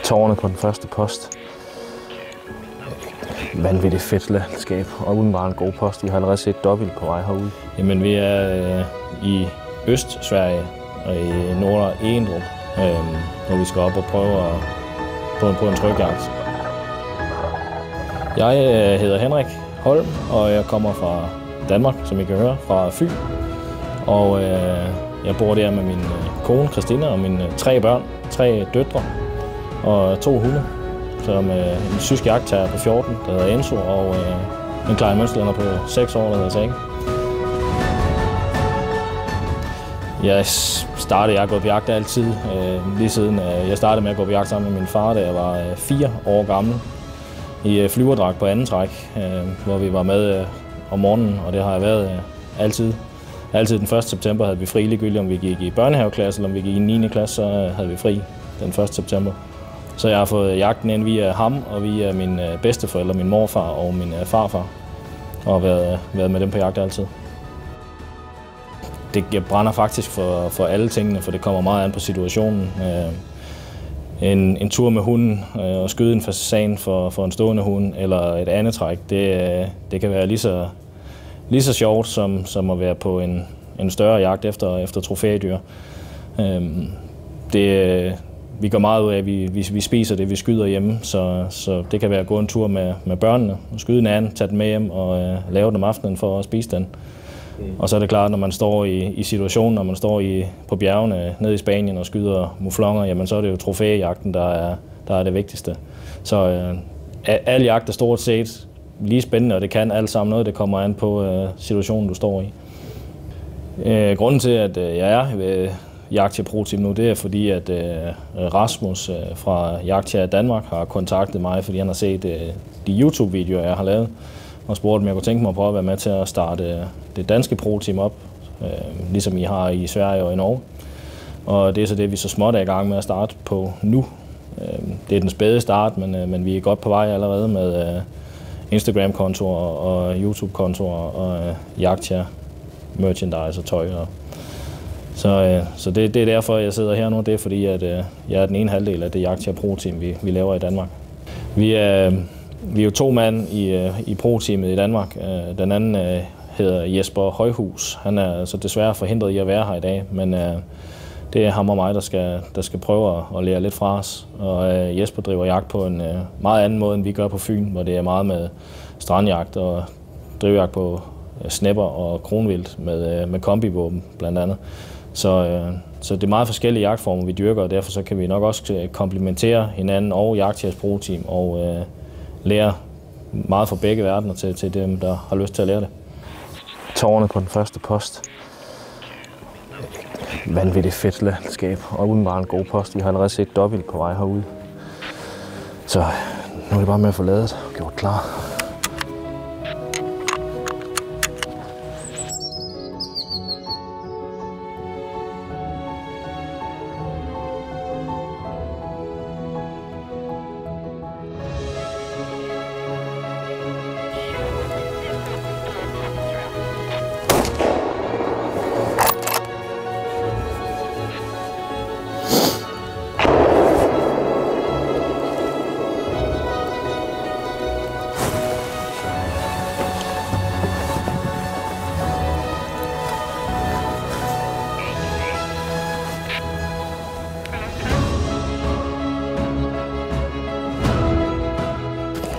Tårerne på den første post. Vanvittigt fedt landskab, og udenbart en god post. Vi har allerede set dobbelt på vej herude. Jamen, vi er i Øst-Sverige og i Nordre Egedrup, hvor vi skal op og prøve på en trygjagt. Jeg hedder Henrik Holm, og jeg kommer fra Danmark, som I kan høre, fra Fyn. Og jeg bor der med min kone Christina og mine 3 børn, 3 døtre og 2 hunde. Som en tysk jagttager på 14, der hedder Enzo, og en klein mønsterlænder på 6 år, der hedder Tage. Jeg har gået på jagt altid, lige siden jeg startede med at gå på jagt sammen med min far, da jeg var 4 år gammel, i flyverdragt på anden træk, hvor vi var med om morgenen, og det har jeg været altid. Altid den 1. september havde vi fri, ligegyldigt om vi gik i børnehaveklasse, eller om vi gik i 9. klasse, så havde vi fri den 1. september. Så jeg har fået jagten ind via ham, og via mine bedsteforældre, min morfar og min farfar, og været med dem på jagt altid. Jeg brænder faktisk for alle tingene, for det kommer meget an på situationen. En tur med hunden og skyde en fasan for en stående hund, eller et andet træk, det kan være lige så sjovt som at være på en større jagt efter trofædyr. Vi går meget ud af, at vi spiser det, vi skyder hjemme, så det kan være at gå en tur med børnene, og skyde en anden, tage den med hjem og lave den om aftenen for at spise den. Og så er det klart, når man står i situationen, når man står på bjergene nede i Spanien og skyder muflonger, jamen så er det jo trofæjagten, der er det vigtigste. Så al jagt er stort set lige spændende, og det kan alt sammen noget, det kommer an på situationen, du står i. Grunden til, at jeg er ved Jagtjæger Pro Team nu, det er fordi, at Rasmus fra Jagtjæger Danmark har kontaktet mig, fordi han har set de YouTube-videoer, jeg har lavet, og spurgt, om jeg kunne tænke mig at prøve at være med til at starte det danske Pro Team op, ligesom I har i Sverige og i Norge. Og det er så det, vi så småt er i gang med at starte på nu. Det er den spæde start, men vi er godt på vej allerede med Instagram-kontoer og YouTube-kontoer og Jagtjæger merchandise og tøj. Så det er derfor, jeg sidder her nu. Det er fordi, at jeg er den ene halvdel af det Jagtjæger Pro Team, vi laver i Danmark. Vi er jo 2 mand i Pro-teamet i Danmark. Den anden hedder Jesper Højhus. Han er så desværre forhindret i at være her i dag, men det er ham og mig, der skal prøve at lære lidt fra os. Og Jesper driver jagt på en meget anden måde, end vi gør på Fyn, hvor det er meget med strandjagt og drivjagt på snepper og kronvildt med kombivåben blandt andet. Så det er meget forskellige jagtformer, vi dyrker, og derfor så kan vi nok også komplementere hinanden og Jagtjægers Pro-team og lære meget fra begge verdener til dem, der har lyst til at lære det. Tårerne på den første post. Vanvittigt fedt landskab, og udenbart en god post. Vi har allerede set dobbelt på vej herude. Så nu er det bare med at få ladet og gjort klar.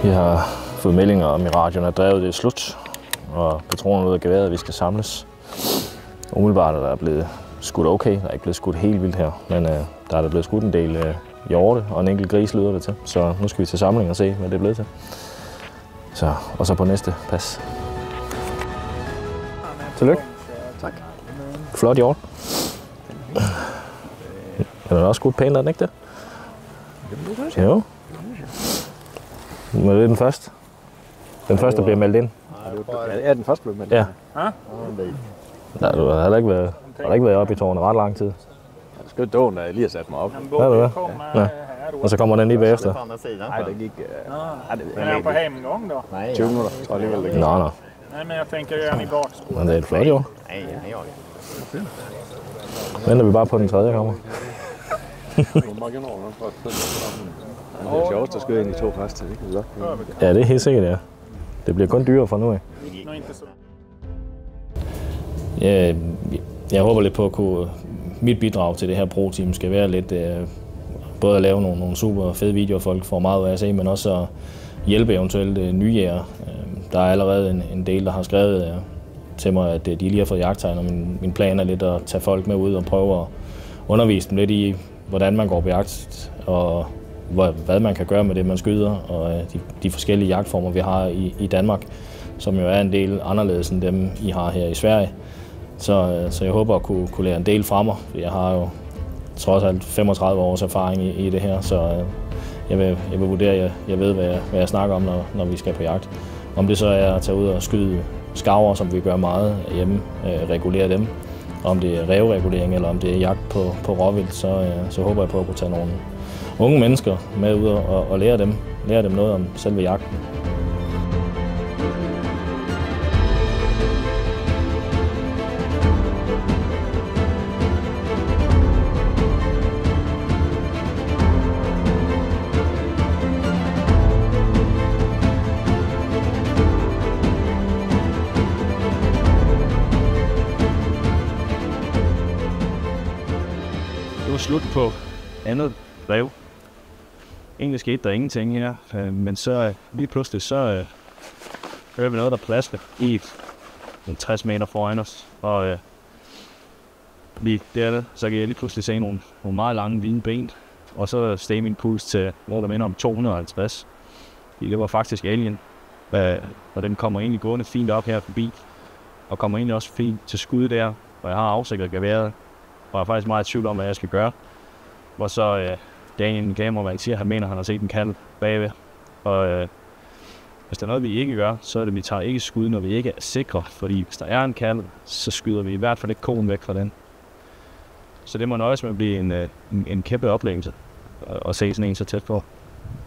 Vi har fået meldinger om i radioen, at drevet det er slut, og patronerne ud af geværet, vi skal samles. Umiddelbart er der blevet skudt okay, der er ikke blevet skudt helt vildt her, men der er der blevet skudt en del hjorte og en enkelt gris lyder det til. Så nu skal vi til samling og se, hvad det er blevet til. Og så på næste pas. Tillykke. Tak. Flot hjort. Den er også skudt pænt, er den ikke det? Jo. Men det er den første. Den første, der bliver meldt ind. Ja, den første blev meldt ind. Ja. Nej, du har heller ikke været oppe i tårnet ret lang tid. Jeg skal jo da lige have sat mig op. Ja, det ja. Og så kommer den lige bagefter. Nej, det gik... Men er på hemgång då? 20 minutter, tror jeg alligevel det gik. Nå. Nej, men jag tänker göra mig bak. Men det er et flot, jo. Nej, Venter vi bare på den tredje kommer. Det er sjovt at skyde ind i 2 første, det kan vi godt. Ja, det er helt sikkert, ja. Det bliver kun dyrere fra nu af. Jeg håber lidt på at kunne... Mit bidrag til det her pro-team skal være lidt... Både at lave nogle super fede videoer, folk får meget af at se, men også at hjælpe eventuelt nye jæger. Der er allerede en del, der har skrevet til mig, at de lige har fået jagttegn, og min plan er lidt at tage folk med ud og prøve at undervise dem lidt i, hvordan man går på jagt, og hvad man kan gøre med det, man skyder, og de forskellige jagtformer, vi har i Danmark, som jo er en del anderledes end dem, I har her i Sverige. Så jeg håber at kunne lære en del fra mig. Jeg har jo trods alt 35 års erfaring i det her, så jeg vil vurdere, at jeg ved, hvad jeg snakker om, når vi skal på jagt. Om det så er at tage ud og skyde skarver, som vi gør meget hjemme, regulere dem. Om det er ræveregulering, eller om det er jagt på råvildt, så håber jeg på at kunne tage nogle unge mennesker med ud og lære dem noget om selve jagten. Det var slut på andet rev. Egentlig skete der ingenting her, men så lige pludselig så hører vi noget, der plasker i 60 meter foran os. Og lige dernede, så kan jeg lige pludselig se nogle meget lange hvide ben. Og så steg min puls til noget, der minder om 250. Det var faktisk alien, og den kommer egentlig gående fint op her forbi. Og kommer egentlig også fint til skud der, og jeg har afsikret geværet. Og jeg er faktisk meget i tvivl om, hvad jeg skal gøre. Og så Daniel kameramand siger, at han mener, at han har set en kalv bagved. Og hvis der er noget, vi ikke gør, så er det, at vi tager ikke skud, når vi ikke er sikre. Fordi hvis der er en kalv, så skyder vi i hvert fald ikke koen væk fra den. Så det må nøjes med at blive en kæmpe oplevelse at se sådan en så tæt på.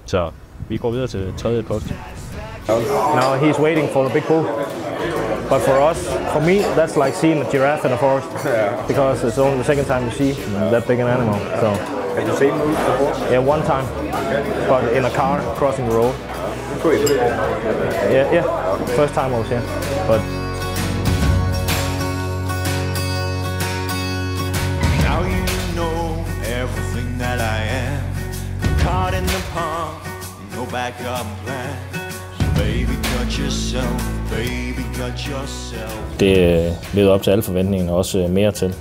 Så vi går videre til tredje post. Now he's waiting for the big bull. But for me, that's like seeing a giraffe in a forest, because it's only the second time you see that big an animal. So. Have you seen him before? Yeah, one time, but in a car crossing the road. Yeah. First time I was here, but. Now you know everything that I am. Caught in the palm, no backup plan. Baby, cut yourself, baby, cut yourself. Det levede op til alle forventninger, og også mere til.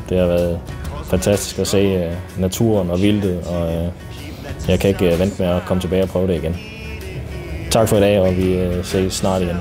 Det har været fantastisk at se naturen og vildtet, og jeg kan ikke vente med at komme tilbage og prøve det igen. Tak for i dag, og vi ses snart igen.